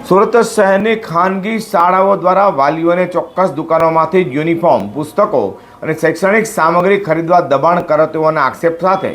સુરત શહેરની ખાનગી શાળાઓ દ્વારા વાલીઓને ચોક્કસ દુકાનોમાંથી યુનિફોર્મ, પુસ્તકો અને શૈક્ષણિક સામગ્રી ખરીદવા દબાણ કરતોના આક્ષેપ સાથે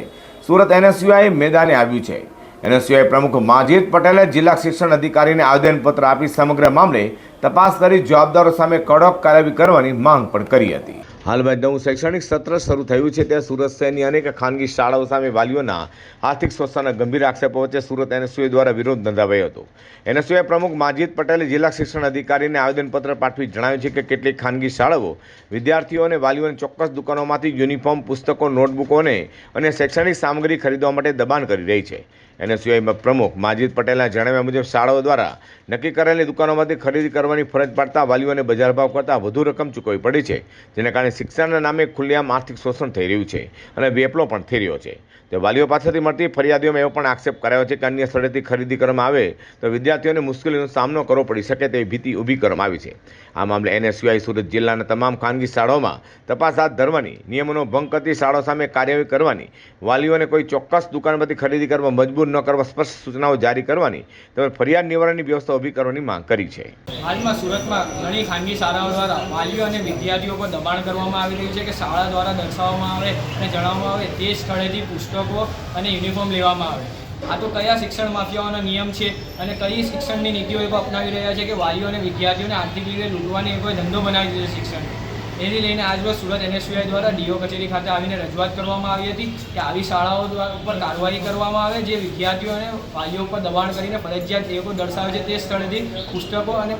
સુરત એનએસયુઆઈ મેદાને આવ્યું છે। એનએસયુઆઈ પ્રમુખ માજીદ પટેલે જિલ્લા શિક્ષણ અધિકારીને આવેદનપત્ર આપી સમગ્ર મામલે તપાસ કરી જવાબદારો સામે કડક કાર્યવાહી કરવાની માંગ પણ કરી હતી। હાલમાં નવું શૈક્ષણિક સત્ર શરૂ થયું છે ત્યારે સુરત શહેરની અનેક ખાનગી શાળાઓ સામે વાલીઓના આર્થિક શોષણના ગંભીર આક્ષેપો વચ્ચે સુરત એનએસયુઆઈ દ્વારા વિરોધ નોંધાવાયો હતો। એનએસયુઆઈ પ્રમુખ માજીદ પટેલે જિલ્લા શિક્ષણ અધિકારીને આવેદનપત્ર પાઠવી જણાવ્યું છે કે કેટલીક ખાનગી શાળાઓ વિદ્યાર્થીઓ અને વાલીઓને ચોક્કસ દુકાનોમાંથી યુનિફોર્મ, પુસ્તકો, નોટબુકો અને શૈક્ષણિક સામગ્રી ખરીદવા માટે દબાણ કરી રહી છે। એનએસયુઆઈ પ્રમુખ માજીદ પટેલના જણાવ્યા મુજબ શાળાઓ દ્વારા નક્કી કરેલી દુકાનોમાંથી ખરીદી કરવાની ફરજ પાડતા વાલીઓને બજાર ભાવ કરતાં વધુ રકમ ચૂકવવી પડી છે, જેના કારણે શિક્ષણના નામે ખુલ્લેઆમ આર્થિક શોષણ થઈ રહ્યું છે અને વેપલો પણ થઈ રહ્યો છે। તે વાલીઓ પાસેથી મળતી ફરિયાદોમાં એવો પણ આક્ષેપ કરાયો છે કે અન્ય સ્થળેથી ખરીદી કરવામાં આવે તો વિદ્યાર્થીઓને મુશ્કેલીનો સામનો કરવો પડી શકે તેવી ભીતિ ઊભી કરવામાં આવી છે। આ મામલે એનએસયુઆઈ સુરત જિલ્લાના તમામ ખાનગી શાળાઓમાં તપાસ હાથ ધરવાની, નિયમોનો ભંગ કરતી શાળાઓ સામે કાર્યવાહી કરવાની, વાલીઓને કોઈ ચોક્કસ દુકાનમાંથી ખરીદી કરવા મજબૂર ન કરવા સ્પષ્ટ સૂચનાઓ જારી કરવાની તેમજ ફરિયાદ નિવારણની વ્યવસ્થા ઊભી કરવાની માંગ કરી છે। હાલમાં સુરતમાં ઘણી ખાનગી શાળાઓ દ્વારા વાલીઓ અને વિદ્યાર્થીઓ પર દબાણ કરવામાં આવી રહ્યું છે કે શાળા દ્વારા દર્શાવવામાં આવે અને જણાવવામાં આવે તે સ્થળેથી પુસ્તકો અને યુનિફોર્મ લેવામાં આવે। આ તો કયા શિક્ષણ માફિયાઓનો નિયમ છે અને કઈ શિક્ષણની નીતિઓ એવો અપનાવી રહ્યા છે કે વાલીઓ અને વિદ્યાર્થીઓને આર્થિક રીતે લૂંટવાની કોઈ ધંધો બનાવી દીધો શિક્ષણ। એથી લઈને આજરોજ સુરત એનએસયુઆઈ દ્વારા ડીઓ કચેરી ખાતે આવીને રજૂઆત કરવામાં આવી હતી કે આવી શાળાઓ ઉપર કાર્યવાહી કરવામાં આવે જે વિદ્યાર્થીઓ અને વાલીઓ પર દબાણ કરીને ફરજિયાત એ લોકો દર્શાવે છે તે સ્થળેથી પુસ્તકો અને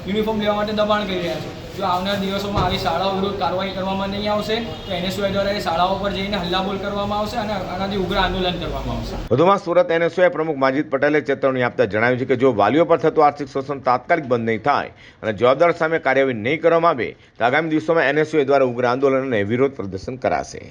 યુનિફોર્મ લેવા માટે દબાણ કરી રહ્યા છે। જો આવનાર દિવસોમાં આવી શાળાઓ વિરુદ્ધ કાર્યવાહી કરવામાં નહીં આવશે તો એનએસયુઆઈ દ્વારા એ શાળાઓ પર જઈને હલ્લાબોલ કરવામાં આવશે અને આનાથી ઉગ્ર આંદોલન કરવામાં આવશે। વધુમાં સુરત એનએસયુઆઈ પ્રમુખ માજીદ પટેલે ચેતવણી આપતા જણાવ્યું છે કે જો વાલીઓ પર થતું આર્થિક શોષણ તાત્કાલિક બંધ નહીં થાય અને જવાબદાર સામે કાર્યવાહી નહીં કરવામાં આવે તો આગામી દિવસોમાં એનએસયુઆઈ દ્વારા ઉગ્ર આંદોલન અને વિરોધ પ્રદર્શન કરાશે।